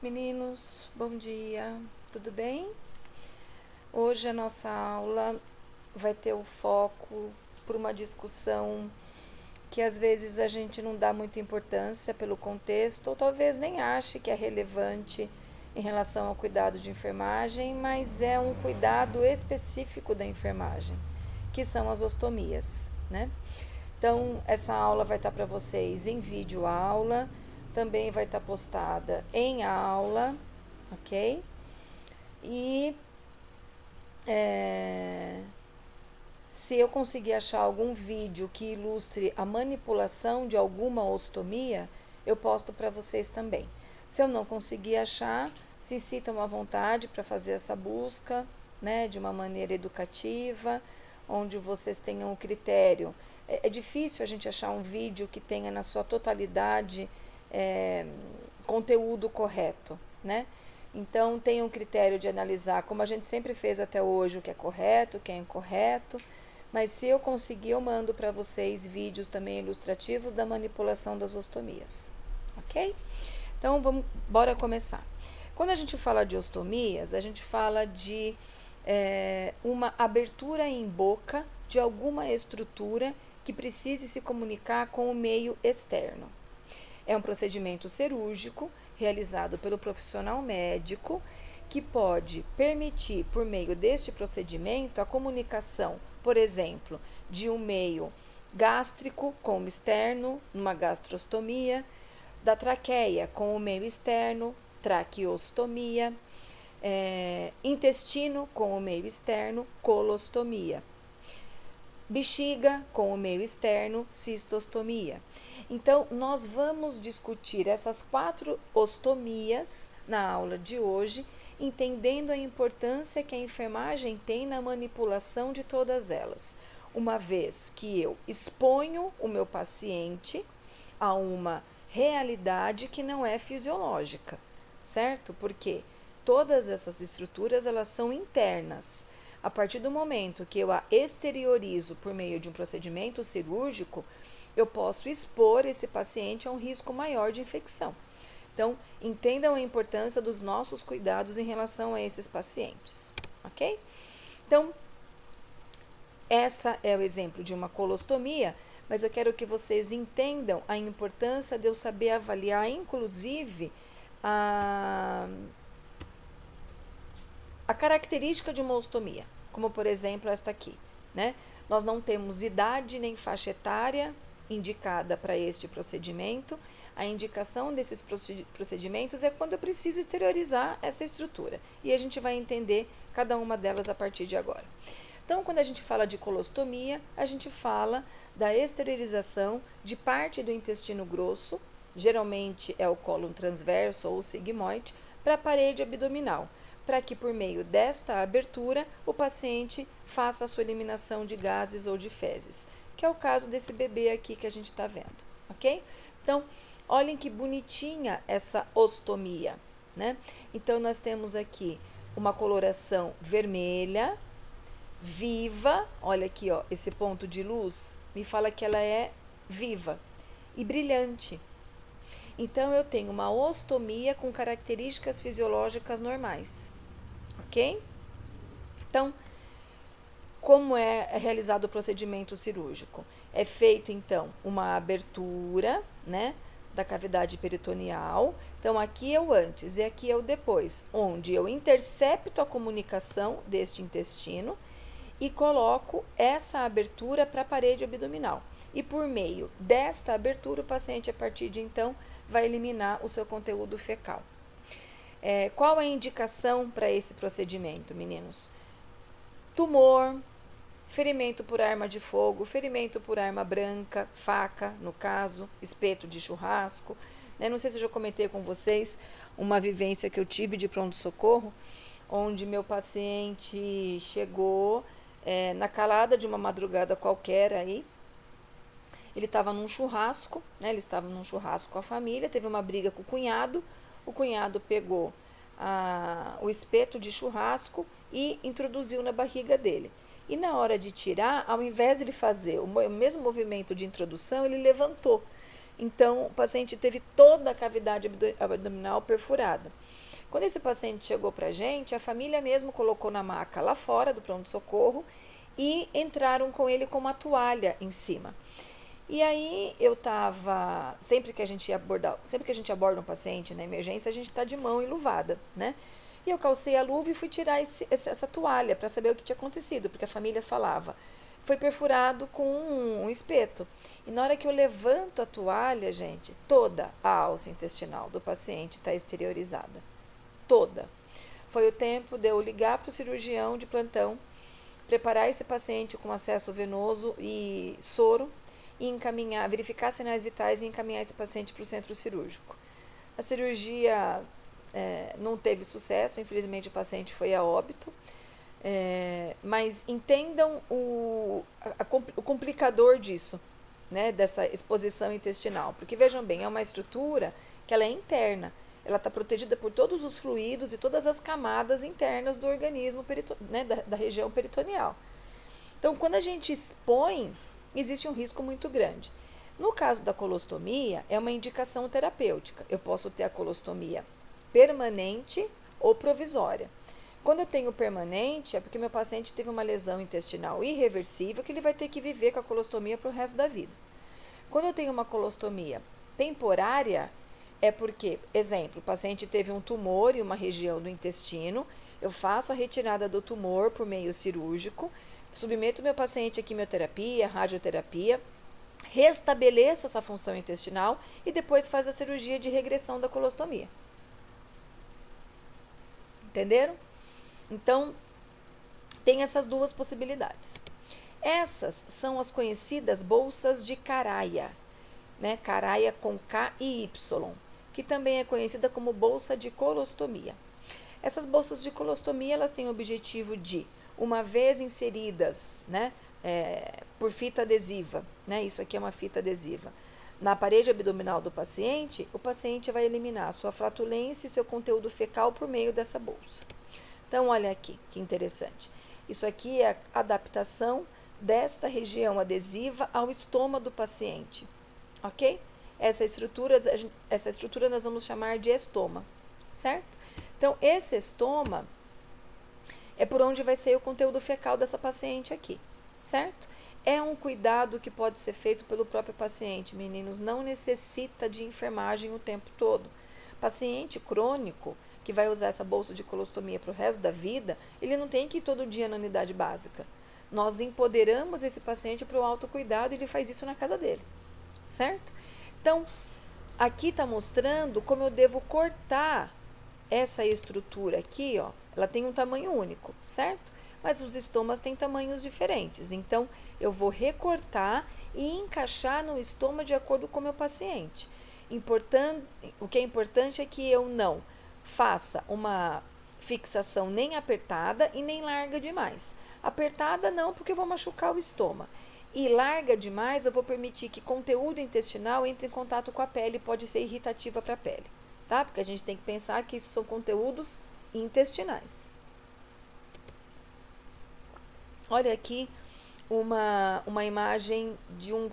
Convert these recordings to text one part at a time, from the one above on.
Meninos, bom dia, tudo bem? Hoje a nossa aula vai ter o foco por uma discussão que às vezes a gente não dá muita importância pelo contexto, ou talvez nem ache que é relevante em relação ao cuidado de enfermagem, mas é um cuidado específico da enfermagem, que são as ostomias, né? Então, essa aula vai estar para vocês em vídeo aula, também vai estar postada em aula, ok? E se eu conseguir achar algum vídeo que ilustre a manipulação de alguma ostomia, eu posto para vocês também. Se eu não conseguir achar, se sintam à vontade para fazer essa busca, né, de uma maneira educativa, onde vocês tenham o critério. É difícil a gente achar um vídeo que tenha na sua totalidade conteúdo correto, né? Então, tem um critério de analisar, como a gente sempre fez até hoje, o que é correto, o que é incorreto. Mas se eu conseguir, eu mando para vocês vídeos também ilustrativos da manipulação das ostomias, ok? Então, bora começar. Quando a gente fala de ostomias, a gente fala de uma abertura em boca de alguma estrutura que precise se comunicar com o meio externo. É um procedimento cirúrgico realizado pelo profissional médico que pode permitir, por meio deste procedimento, a comunicação, por exemplo, de um meio gástrico com o externo, numa gastrostomia, da traqueia com o meio externo, traqueostomia, intestino com o meio externo, colostomia, bexiga com o meio externo, cistostomia. Então, nós vamos discutir essas 4 ostomias na aula de hoje, entendendo a importância que a enfermagem tem na manipulação de todas elas, uma vez que eu exponho o meu paciente a uma realidade que não é fisiológica, certo? Porque todas essas estruturas, elas são internas. A partir do momento que eu a exteriorizo por meio de um procedimento cirúrgico, eu posso expor esse paciente a um risco maior de infecção. Então, entendam a importância dos nossos cuidados em relação a esses pacientes, ok? Então, essa é o exemplo de uma colostomia, mas eu quero que vocês entendam a importância de eu saber avaliar, inclusive, a característica de uma ostomia, como por exemplo esta aqui, né? Nós não temos idade nem faixa etária indicada para este procedimento. A indicação desses procedimentos é quando eu preciso exteriorizar essa estrutura. E a gente vai entender cada uma delas a partir de agora. Então, quando a gente fala de colostomia, a gente fala da exteriorização de parte do intestino grosso, geralmente é o cólon transverso ou o sigmoide, para a parede abdominal, para que por meio desta abertura o paciente faça a sua eliminação de gases ou de fezes, que é o caso desse bebê aqui que a gente está vendo, ok? Então, olhem que bonitinha essa ostomia, né? Então, nós temos aqui uma coloração vermelha, viva, olha aqui, ó, esse ponto de luz me fala que ela é viva e brilhante. Então, eu tenho uma ostomia com características fisiológicas normais, ok? Então, como é realizado o procedimento cirúrgico? É feito, então, uma abertura, né, da cavidade peritoneal. Então, aqui é o antes e aqui é o depois, onde eu intercepto a comunicação deste intestino e coloco essa abertura para a parede abdominal. E por meio desta abertura, o paciente, a partir de então, vai eliminar o seu conteúdo fecal. Qual a indicação para esse procedimento, meninos? Tumor, ferimento por arma de fogo, ferimento por arma branca, faca, no caso, espeto de churrasco. Não sei se eu já comentei com vocês uma vivência que eu tive de pronto-socorro, onde meu paciente chegou na calada de uma madrugada qualquer aí. Ele estava num churrasco, né? Ele estava num churrasco com a família, teve uma briga com o cunhado pegou o espeto de churrasco e introduziu na barriga dele. E na hora de tirar, ao invés de ele fazer o mesmo movimento de introdução, ele levantou. Então, o paciente teve toda a cavidade abdominal perfurada. Quando esse paciente chegou para a gente, a família mesmo colocou na maca lá fora do pronto-socorro e entraram com ele com uma toalha em cima. E aí eu tava, sempre que a gente aborda um paciente na emergência, a gente está de mão enluvada, né? E eu calcei a luva e fui tirar essa toalha para saber o que tinha acontecido, porque a família falava, foi perfurado com um espeto. E na hora que eu levanto a toalha, gente, toda a alça intestinal do paciente está exteriorizada. Toda. Foi o tempo de eu ligar para o cirurgião de plantão, preparar esse paciente com acesso venoso e soro, e encaminhar, verificar sinais vitais e encaminhar esse paciente para o centro cirúrgico. A cirurgia não teve sucesso, infelizmente o paciente foi a óbito, mas entendam o complicador disso, né, dessa exposição intestinal, porque vejam bem, é uma estrutura que ela é interna, ela está protegida por todos os fluidos e todas as camadas internas do organismo, né, da região peritoneal. Então, quando a gente expõe, existe um risco muito grande. No caso da colostomia, é uma indicação terapêutica. Eu posso ter a colostomia permanente ou provisória. Quando eu tenho permanente, é porque meu paciente teve uma lesão intestinal irreversível que ele vai ter que viver com a colostomia para o resto da vida. Quando eu tenho uma colostomia temporária, é porque, exemplo, o paciente teve um tumor em uma região do intestino, eu faço a retirada do tumor por meio cirúrgico, submeto meu paciente a quimioterapia, radioterapia, restabeleço essa função intestinal e depois faz a cirurgia de regressão da colostomia. Entenderam? Então, tem essas duas possibilidades. Essas são as conhecidas bolsas de Caraia, né? Caraia com K e Y, que também é conhecida como bolsa de colostomia. Essas bolsas de colostomia, elas têm o objetivo de, uma vez inseridas, né, por fita adesiva, né, isso aqui é uma fita adesiva, na parede abdominal do paciente, o paciente vai eliminar sua flatulência e seu conteúdo fecal por meio dessa bolsa. Então, olha aqui, que interessante. Isso aqui é a adaptação desta região adesiva ao estômago do paciente, ok? Essa estrutura nós vamos chamar de estoma, certo? Então, esse estoma é por onde vai ser o conteúdo fecal dessa paciente aqui, certo? É um cuidado que pode ser feito pelo próprio paciente, meninos, não necessita de enfermagem o tempo todo. Paciente crônico, que vai usar essa bolsa de colostomia para o resto da vida, ele não tem que ir todo dia na unidade básica. Nós empoderamos esse paciente para o autocuidado e ele faz isso na casa dele, certo? Então, aqui está mostrando como eu devo cortar essa estrutura aqui, ó, ela tem um tamanho único, certo? Mas os estomas têm tamanhos diferentes. Então, eu vou recortar e encaixar no estoma de acordo com o meu paciente. O que é importante é que eu não faça uma fixação nem apertada e nem larga demais. Apertada não, porque eu vou machucar o estômago. E larga demais, eu vou permitir que conteúdo intestinal entre em contato com a pele, pode ser irritativa para a pele, tá? Porque a gente tem que pensar que isso são conteúdos intestinais. Olha aqui uma imagem de um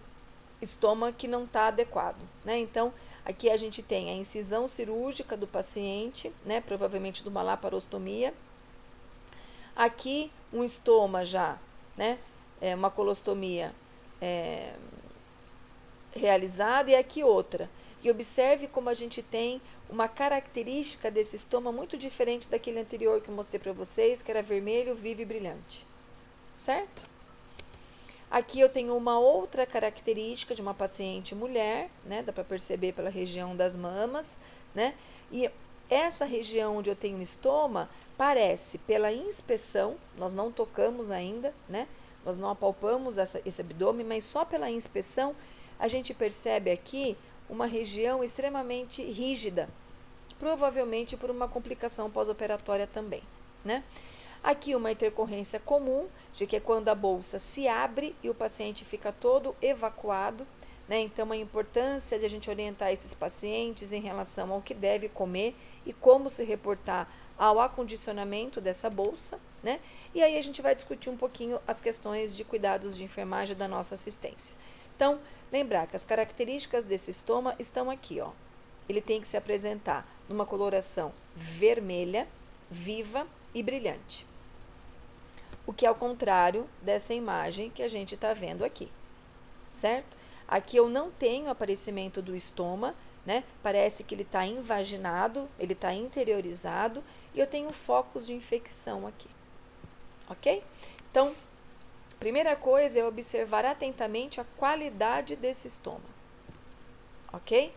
estômago que não está adequado, né? Então, aqui a gente tem a incisão cirúrgica do paciente, né? Provavelmente de uma laparostomia. Aqui um estoma já, né? Uma colostomia realizada e aqui outra. E observe como a gente tem uma característica desse estoma muito diferente daquele anterior que eu mostrei para vocês, que era vermelho, vivo e brilhante. Certo? Aqui eu tenho uma outra característica de uma paciente mulher, né? Dá para perceber pela região das mamas, né? E essa região onde eu tenho estoma parece, pela inspeção, nós não tocamos ainda, né? Nós não apalpamos esse abdômen, mas só pela inspeção a gente percebe aqui uma região extremamente rígida, provavelmente por uma complicação pós-operatória também, né? Aqui uma intercorrência comum, de que é quando a bolsa se abre e o paciente fica todo evacuado, né? Então, a importância de a gente orientar esses pacientes em relação ao que deve comer e como se reportar ao acondicionamento dessa bolsa, né? E aí a gente vai discutir um pouquinho as questões de cuidados de enfermagem da nossa assistência. Então, Lembrar que as características desse estoma estão aqui, ó. Ele tem que se apresentar numa coloração vermelha, viva e brilhante. O que é ao contrário dessa imagem que a gente está vendo aqui, certo? Aqui eu não tenho aparecimento do estoma, né? Parece que ele está invaginado, ele está interiorizado e eu tenho focos de infecção aqui, ok? Então, primeira coisa é observar atentamente a qualidade desse estoma, ok?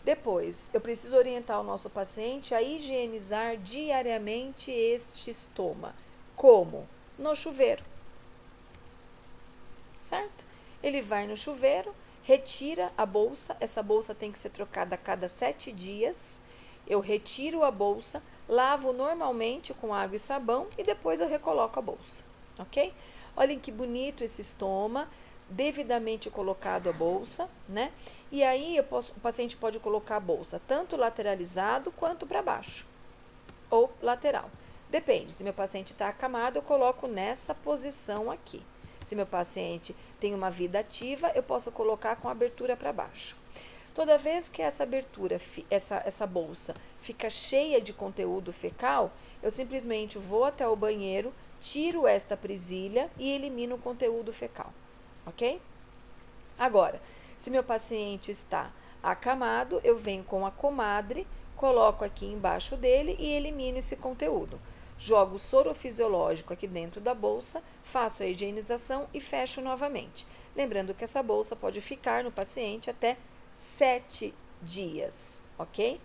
Depois, eu preciso orientar o nosso paciente a higienizar diariamente este estoma. Como? No chuveiro, certo? Ele vai no chuveiro, retira a bolsa, essa bolsa tem que ser trocada a cada 7 dias. Eu retiro a bolsa, lavo normalmente com água e sabão e depois eu recoloco a bolsa, ok? Olhem que bonito esse estoma, devidamente colocado a bolsa, né? E aí o paciente pode colocar a bolsa tanto lateralizado quanto para baixo, ou lateral. Depende, se meu paciente está acamado, eu coloco nessa posição aqui. Se meu paciente tem uma vida ativa, eu posso colocar com a abertura para baixo. Toda vez que essa abertura, essa bolsa fica cheia de conteúdo fecal, eu simplesmente vou até o banheiro, tiro esta presilha e elimino o conteúdo fecal, ok? Agora, se meu paciente está acamado, eu venho com a comadre, coloco aqui embaixo dele e elimino esse conteúdo. Jogo o soro fisiológico aqui dentro da bolsa, faço a higienização e fecho novamente. Lembrando que essa bolsa pode ficar no paciente até 7 dias, ok?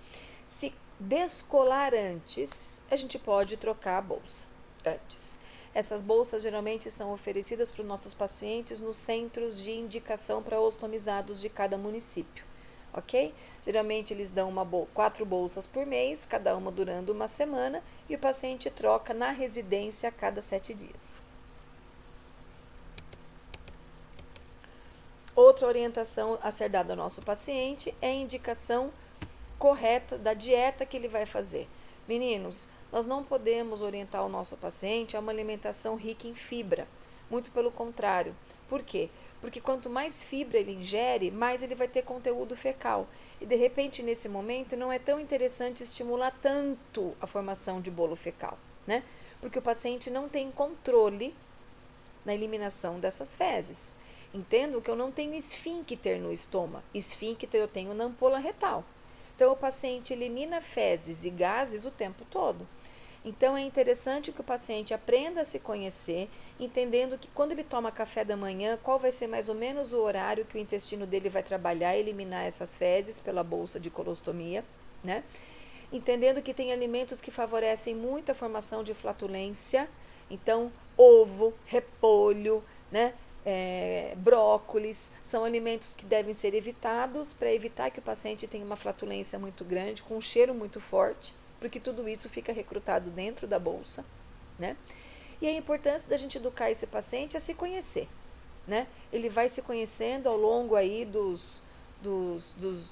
Se descolar antes, a gente pode trocar a bolsa antes. Essas bolsas geralmente são oferecidas para os nossos pacientes nos centros de indicação para ostomizados de cada município, ok? Geralmente eles dão 4 bolsas por mês, cada uma durando uma semana, e o paciente troca na residência a cada 7 dias. Outra orientação a ser dada ao nosso paciente é a indicação correta da dieta que ele vai fazer. Meninos, nós não podemos orientar o nosso paciente a uma alimentação rica em fibra. Muito pelo contrário. Por quê? Porque quanto mais fibra ele ingere, mais ele vai ter conteúdo fecal. E de repente, nesse momento, não é tão interessante estimular tanto a formação de bolo fecal, né? Porque o paciente não tem controle na eliminação dessas fezes. Entendo que eu não tenho esfíncter no estômago. Esfíncter eu tenho na ampola retal. Então, o paciente elimina fezes e gases o tempo todo. Então, é interessante que o paciente aprenda a se conhecer, entendendo que quando ele toma café da manhã, qual vai ser mais ou menos o horário que o intestino dele vai trabalhar e eliminar essas fezes pela bolsa de colostomia, né? Entendendo que tem alimentos que favorecem muito a formação de flatulência, então, ovo, repolho, né? Brócolis, são alimentos que devem ser evitados para evitar que o paciente tenha uma flatulência muito grande, com um cheiro muito forte, porque tudo isso fica recrutado dentro da bolsa, né? E a importância da gente educar esse paciente a se conhecer, né? Ele vai se conhecendo ao longo aí dos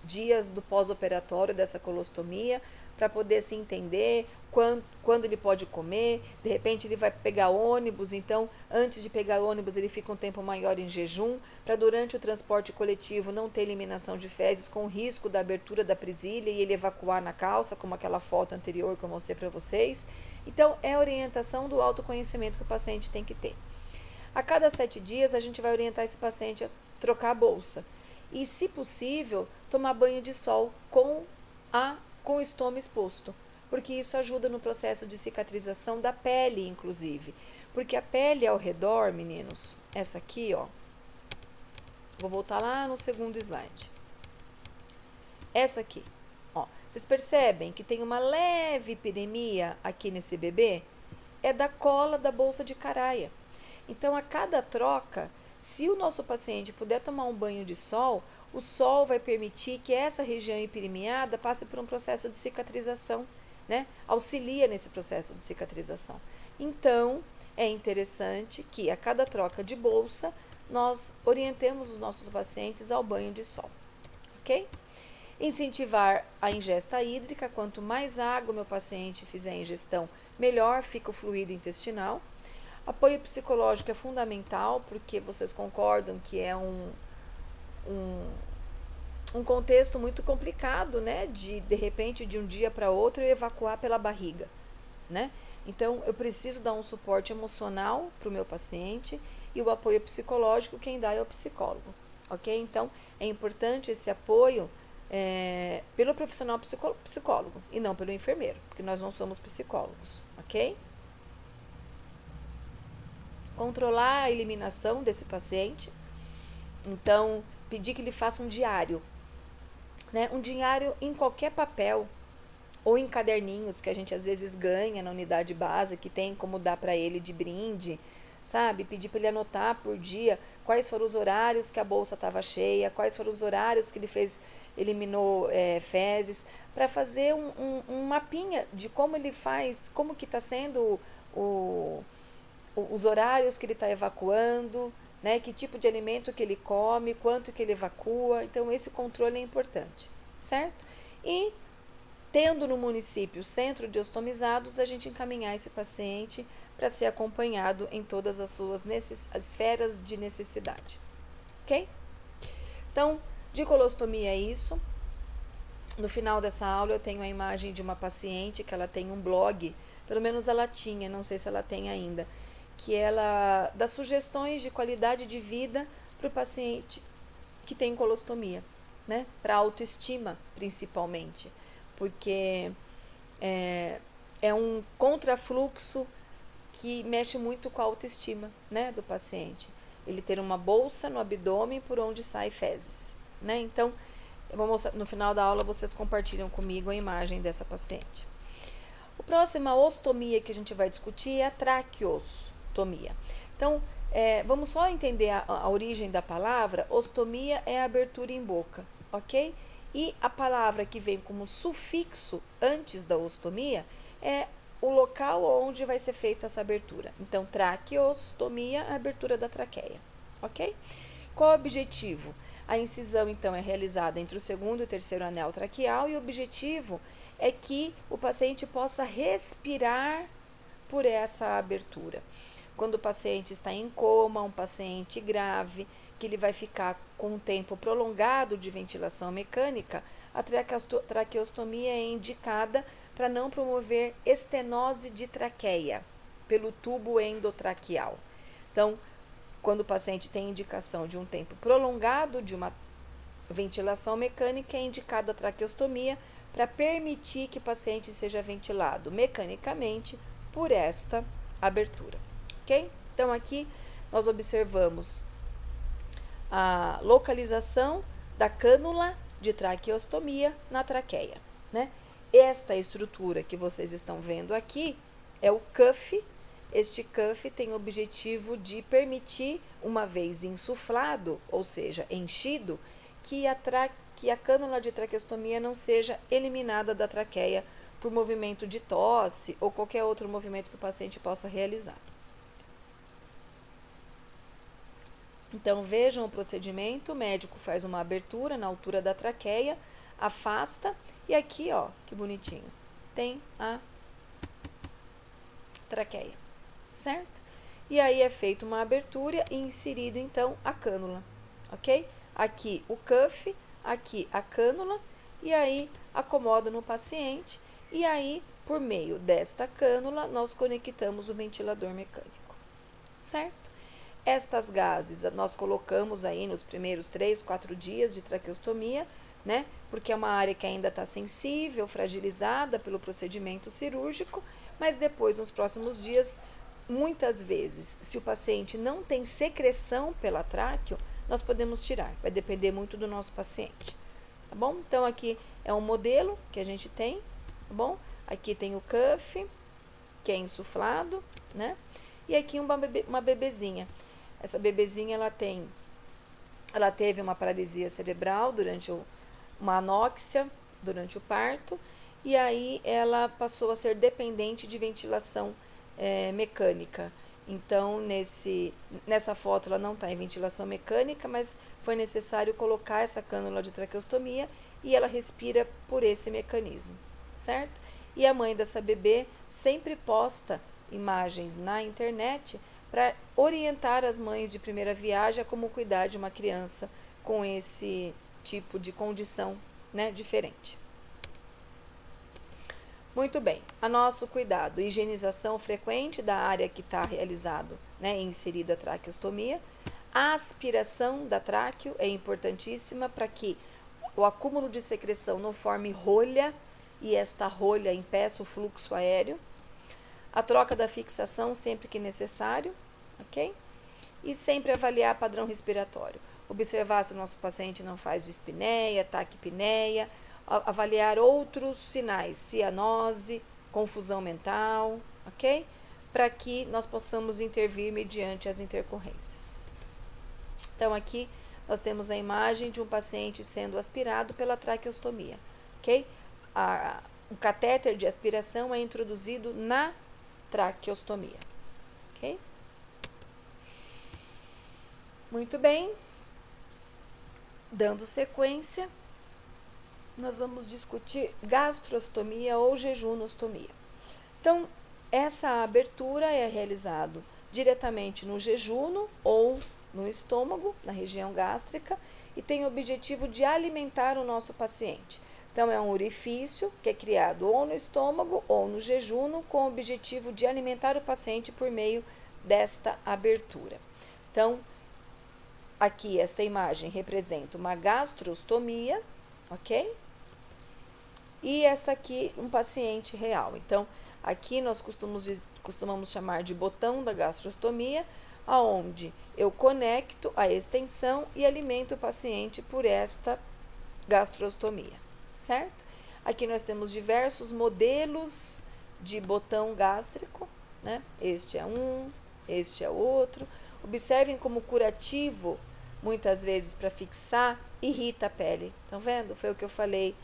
dias do pós-operatório dessa colostomia, para poder se entender quando ele pode comer. De repente ele vai pegar ônibus, então antes de pegar ônibus ele fica um tempo maior em jejum, para durante o transporte coletivo não ter eliminação de fezes com risco da abertura da presilha e ele evacuar na calça, como aquela foto anterior que eu mostrei para vocês. Então é a orientação do autoconhecimento que o paciente tem que ter. A cada 7 dias a gente vai orientar esse paciente a trocar a bolsa e, se possível, tomar banho de sol com o estômago exposto, porque isso ajuda no processo de cicatrização da pele, inclusive. Porque a pele ao redor, meninos, essa aqui, ó, vou voltar lá no segundo slide. Essa aqui, ó, vocês percebem que tem uma leve epidemia aqui nesse bebê? É da cola da bolsa de caraia. Então, a cada troca, se o nosso paciente puder tomar um banho de sol, o sol vai permitir que essa região epidemiada passe por um processo de cicatrização, né? Auxilia nesse processo de cicatrização. Então, é interessante que a cada troca de bolsa, nós orientemos os nossos pacientes ao banho de sol, ok? Incentivar a ingesta hídrica. Quanto mais água meu paciente fizer a ingestão, melhor fica o fluido intestinal. Apoio psicológico é fundamental, porque vocês concordam que é um contexto muito complicado, né? De repente, de um dia para outro, eu evacuar pela barriga, né? Então, eu preciso dar um suporte emocional para o meu paciente e o apoio psicológico, quem dá é o psicólogo, ok? Então, é importante esse apoio pelo profissional psicólogo e não pelo enfermeiro, porque nós não somos psicólogos, ok? Controlar a eliminação desse paciente, então, pedir que ele faça um diário, né? Um diário em qualquer papel, ou em caderninhos que a gente às vezes ganha na unidade básica, que tem como dar para ele de brinde, sabe? Pedir para ele anotar por dia quais foram os horários que a bolsa estava cheia, quais foram os horários que ele eliminou fezes, para fazer um mapinha de como ele faz, como que está sendo os horários que ele está evacuando, né? Que tipo de alimento que ele come, quanto que ele evacua. Então, esse controle é importante, certo? E tendo no município centro de ostomizados, a gente encaminhar esse paciente para ser acompanhado em todas as suas esferas de necessidade, ok? Então, de colostomia é isso. No final dessa aula eu tenho a imagem de uma paciente que ela tem um blog, pelo menos ela tinha, não sei se ela tem ainda, que ela dá sugestões de qualidade de vida para o paciente que tem colostomia, né? Para autoestima, principalmente, porque é um contrafluxo que mexe muito com a autoestima, né, do paciente. Ele ter uma bolsa no abdômen por onde sai fezes, né? Então, eu vou mostrar, no final da aula vocês compartilham comigo a imagem dessa paciente. A próxima ostomia que a gente vai discutir é a traqueostomia. Então, vamos só entender a origem da palavra. Ostomia é a abertura em boca, ok? E a palavra que vem como sufixo antes da ostomia é o local onde vai ser feita essa abertura. Então, traqueostomia é a abertura da traqueia, ok? Qual é o objetivo? A incisão, então, é realizada entre o segundo e o terceiro anel traqueal e o objetivo é que o paciente possa respirar por essa abertura. Quando o paciente está em coma, um paciente grave, que ele vai ficar com um tempo prolongado de ventilação mecânica, a traqueostomia é indicada para não promover estenose de traqueia pelo tubo endotraqueal. Então, quando o paciente tem indicação de um tempo prolongado de uma ventilação mecânica, é indicada a traqueostomia para permitir que o paciente seja ventilado mecanicamente por esta abertura, ok? Então, aqui nós observamos a localização da cânula de traqueostomia na traqueia, né? Esta estrutura que vocês estão vendo aqui é o cuff. Este cuff tem o objetivo de permitir, uma vez insuflado, ou seja, enchido, que a cânula de traqueostomia não seja eliminada da traqueia por movimento de tosse ou qualquer outro movimento que o paciente possa realizar. Então, vejam o procedimento, o médico faz uma abertura na altura da traqueia, afasta e aqui, ó, que bonitinho, tem a traqueia, certo? E aí é feita uma abertura e inserido, então, a cânula, ok? Aqui o cuff, aqui a cânula e aí acomoda no paciente e aí, por meio desta cânula, nós conectamos o ventilador mecânico, certo? Estas gases nós colocamos aí nos primeiros 3, 4 dias de traqueostomia, né? Porque é uma área que ainda está sensível, fragilizada pelo procedimento cirúrgico, mas depois, nos próximos dias, muitas vezes, se o paciente não tem secreção pela tráqueo, nós podemos tirar. Vai depender muito do nosso paciente, tá bom? Então, aqui é um modelo que a gente tem, tá bom? Aqui tem o cuff, que é insuflado, né? E aqui uma bebezinha. Essa bebezinha, ela teve uma paralisia cerebral durante uma anóxia, durante o parto, e aí ela passou a ser dependente de ventilação mecânica. Então, nessa foto ela não está em ventilação mecânica, mas foi necessário colocar essa cânula de traqueostomia e ela respira por esse mecanismo, certo? E a mãe dessa bebê sempre posta imagens na internet para orientar as mães de primeira viagem a como cuidar de uma criança com esse tipo de condição, né, diferente. Muito bem, a nosso cuidado, higienização frequente da área que está realizado, né, inserido a traqueostomia. A aspiração da tráqueo é importantíssima para que o acúmulo de secreção não forme rolha e esta rolha impeça o fluxo aéreo. A troca da fixação sempre que necessário, ok? E sempre avaliar padrão respiratório. Observar se o nosso paciente não faz dispneia, taquipneia, avaliar outros sinais, cianose, confusão mental, ok? Para que nós possamos intervir mediante as intercorrências. Então, aqui nós temos a imagem de um paciente sendo aspirado pela traqueostomia, ok? O catéter de aspiração é introduzido na traqueostomia, ok? Muito bem. Dando sequência, nós vamos discutir gastrostomia ou jejunostomia. Então, essa abertura é realizada diretamente no jejuno ou no estômago, na região gástrica, e tem o objetivo de alimentar o nosso paciente. Então, é um orifício que é criado ou no estômago ou no jejuno, com o objetivo de alimentar o paciente por meio desta abertura. Então, aqui esta imagem representa uma gastrostomia, ok? E essa aqui um paciente real. Então, aqui nós costumamos chamar de botão da gastrostomia, aonde eu conecto a extensão e alimento o paciente por esta gastrostomia, certo? Aqui nós temos diversos modelos de botão gástrico, né? Este é um, este é outro. Observem como curativo, muitas vezes para fixar, irrita a pele. Estão vendo? Foi o que eu falei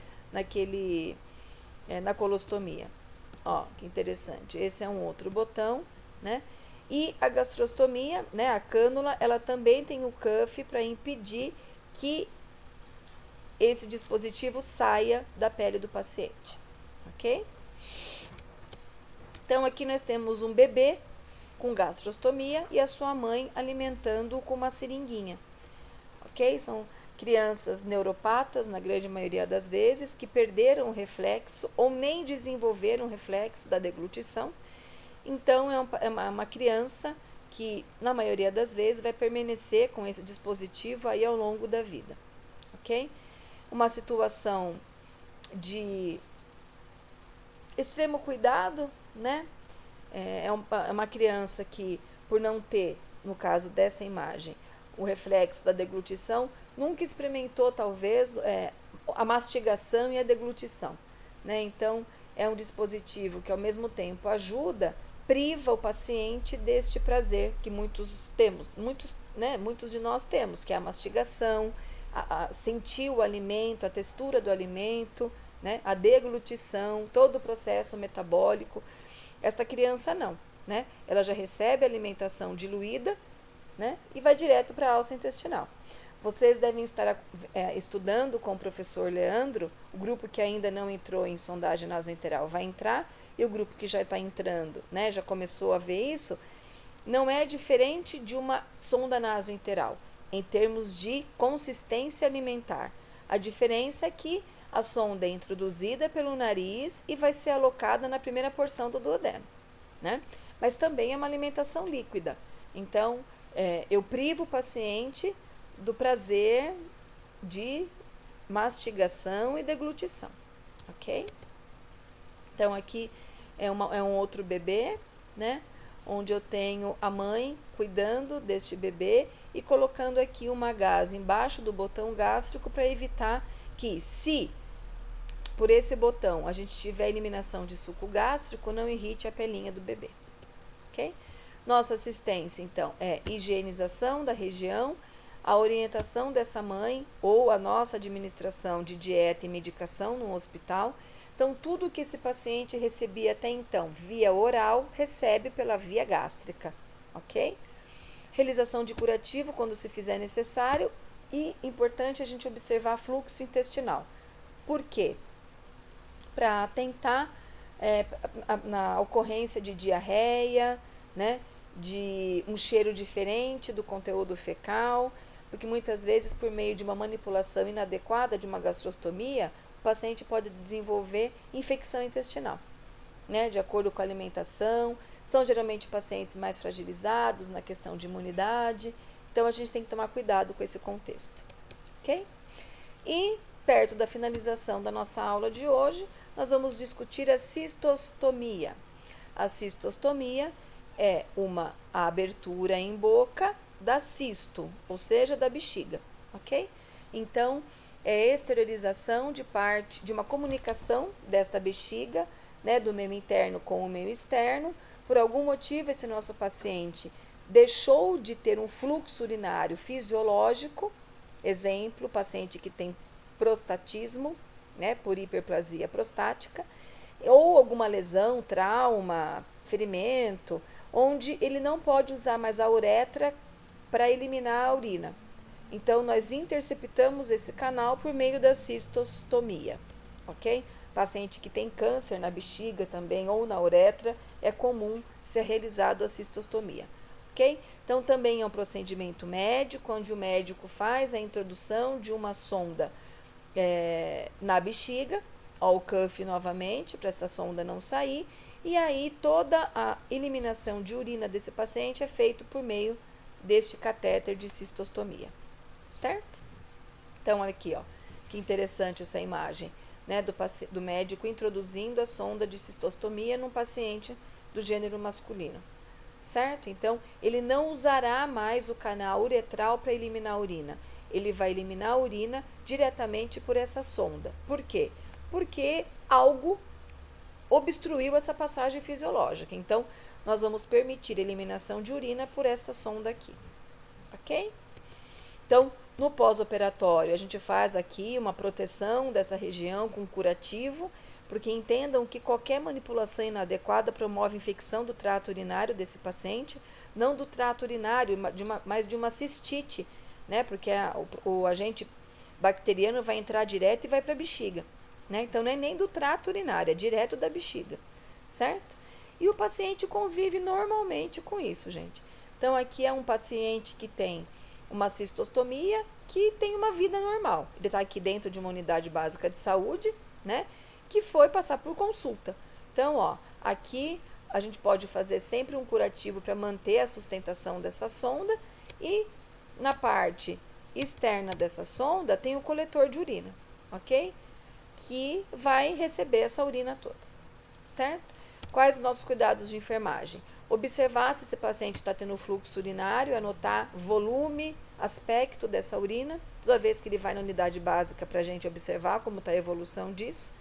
na colostomia. Ó, que interessante. Esse é um outro botão, né? E a gastrostomia, né, a cânula, ela também tem o cuff para impedir que esse dispositivo saia da pele do paciente, ok? Então, aqui nós temos um bebê com gastrostomia e a sua mãe alimentando-o com uma seringuinha, ok? São crianças neuropatas, na grande maioria das vezes, que perderam o reflexo ou nem desenvolveram o reflexo da deglutição. Então, é uma criança que, na maioria das vezes, vai permanecer com esse dispositivo aí ao longo da vida, ok? Uma situação de extremo cuidado, né? É uma criança que, por não ter, no caso dessa imagem, o reflexo da deglutição, nunca experimentou, talvez, a mastigação e a deglutição, né? Então, é um dispositivo que, ao mesmo tempo, ajuda, priva o paciente deste prazer que muitos de nós temos, que é a mastigação, sentir o alimento, a textura do alimento, né? A deglutição, todo o processo metabólico. Esta criança não, né? Ela já recebe alimentação diluída, né? E vai direto para a alça intestinal. Vocês devem estar estudando com o professor Leandro, o grupo que ainda não entrou em sondagem nasoenteral vai entrar, e o grupo que já está entrando, né, já começou a ver isso, não é diferente de uma sonda nasoenteral, em termos de consistência alimentar. A diferença é que a sonda é introduzida pelo nariz e vai ser alocada na primeira porção do duodeno, né? Mas também é uma alimentação líquida. Então, eu privo o paciente do prazer de mastigação e deglutição, ok? Então, aqui é um outro bebê, né? Onde eu tenho a mãe cuidando deste bebê e colocando aqui uma gase embaixo do botão gástrico para evitar que, se por esse botão a gente tiver eliminação de suco gástrico, não irrite a pelinha do bebê, ok? Nossa assistência, então, é higienização da região, a orientação dessa mãe ou a nossa administração de dieta e medicação no hospital. Então, tudo que esse paciente recebia até então via oral, recebe pela via gástrica, ok? Realização de curativo quando se fizer necessário e importante a gente observar fluxo intestinal. Por quê? Para atentar na ocorrência de diarreia, né? De um cheiro diferente do conteúdo fecal, porque muitas vezes, por meio de uma manipulação inadequada de uma gastrostomia, o paciente pode desenvolver infecção intestinal, né, de acordo com a alimentação. São geralmente pacientes mais fragilizados na questão de imunidade, então a gente tem que tomar cuidado com esse contexto, ok? E perto da finalização da nossa aula de hoje, nós vamos discutir a cistostomia. A cistostomia é uma abertura em boca da cisto, ou seja, da bexiga, ok? Então, é a exteriorização de parte de uma comunicação desta bexiga, né, do meio interno com o meio externo. Por algum motivo, esse nosso paciente deixou de ter um fluxo urinário fisiológico, exemplo, paciente que tem prostatismo, né, por hiperplasia prostática, ou alguma lesão, trauma, ferimento, onde ele não pode usar mais a uretra para eliminar a urina. Então, nós interceptamos esse canal por meio da cistostomia, ok? Paciente que tem câncer na bexiga também ou na uretra, é comum ser realizado a cistostomia, ok? Então, também é um procedimento médico, onde o médico faz a introdução de uma sonda na bexiga, ao cuff novamente, para essa sonda não sair, e aí toda a eliminação de urina desse paciente é feito por meio deste catéter de cistostomia, certo? Então, olha aqui, ó, que interessante essa imagem, né, do médico introduzindo a sonda de cistostomia num paciente do gênero masculino, certo? Então, ele não usará mais o canal uretral para eliminar a urina. Ele vai eliminar a urina diretamente por essa sonda. Por quê? Porque algo obstruiu essa passagem fisiológica. Então, nós vamos permitir a eliminação de urina por esta sonda aqui, ok? Então, no pós-operatório, a gente faz aqui uma proteção dessa região com curativo, porque entendam que qualquer manipulação inadequada promove infecção do trato urinário desse paciente, não do trato urinário, mas de uma cistite, né? Porque o agente bacteriano vai entrar direto e vai para a bexiga, né? Então, não é nem do trato urinário, é direto da bexiga, certo? E o paciente convive normalmente com isso, gente. Então, aqui é um paciente que tem uma cistostomia, que tem uma vida normal. Ele está aqui dentro de uma unidade básica de saúde, né? Que foi passar por consulta. Então, ó, aqui a gente pode fazer sempre um curativo para manter a sustentação dessa sonda, e na parte externa dessa sonda tem o coletor de urina, ok? Que vai receber essa urina toda, certo? Quais os nossos cuidados de enfermagem? Observar se esse paciente está tendo fluxo urinário, anotar volume, aspecto dessa urina, toda vez que ele vai na unidade básica para a gente observar como está a evolução disso.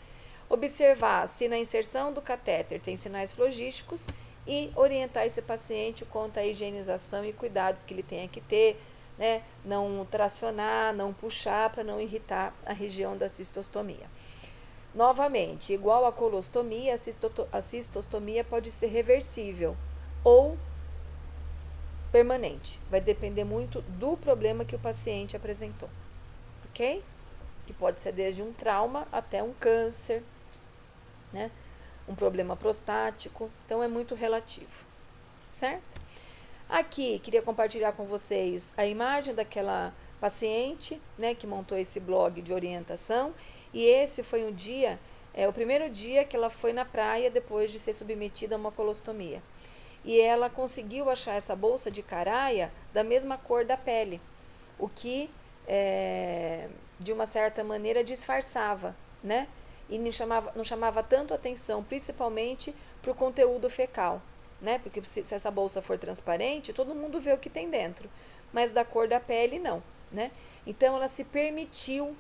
Observar se na inserção do catéter tem sinais flogísticos e orientar esse paciente quanto à higienização e cuidados que ele tenha que ter, né? Não tracionar, não puxar para não irritar a região da cistostomia. Novamente, igual a colostomia, a cistostomia pode ser reversível ou permanente. Vai depender muito do problema que o paciente apresentou, ok? Que pode ser desde um trauma até um câncer, né? Um problema prostático, então é muito relativo, certo? Aqui, queria compartilhar com vocês a imagem daquela paciente, né, que montou esse blog de orientação, e esse foi um dia, o primeiro dia que ela foi na praia depois de ser submetida a uma colostomia. E ela conseguiu achar essa bolsa de caraia da mesma cor da pele, o que, de uma certa maneira, disfarçava, né? E não chamava tanto atenção, principalmente para o conteúdo fecal, né? Porque se essa bolsa for transparente, todo mundo vê o que tem dentro, mas da cor da pele não, né? Então ela se permitiu,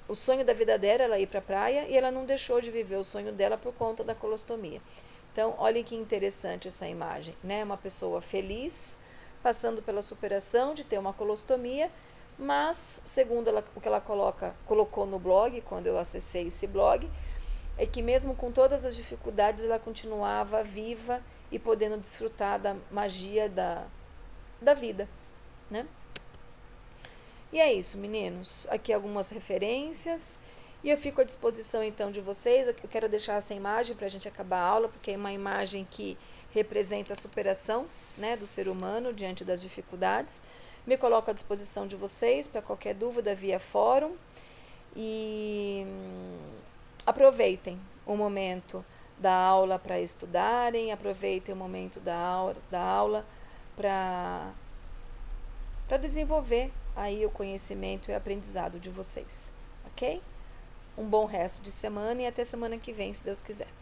o sonho da vida dela era ir para a praia, e ela não deixou de viver o sonho dela por conta da colostomia. Então, olhem que interessante essa imagem, né? Uma pessoa feliz, passando pela superação de ter uma colostomia, mas, segundo o que ela colocou no blog, quando eu acessei esse blog, é que mesmo com todas as dificuldades, ela continuava viva e podendo desfrutar da magia da vida, né? E é isso, meninos. Aqui algumas referências. E eu fico à disposição, então, de vocês. Eu quero deixar essa imagem para a gente acabar a aula, porque é uma imagem que representa a superação, né, do ser humano diante das dificuldades. Me coloco à disposição de vocês para qualquer dúvida via fórum e aproveitem o momento da aula para estudarem, aproveitem o momento da aula para desenvolver aí o conhecimento e o aprendizado de vocês, ok? Um bom resto de semana e até semana que vem, se Deus quiser.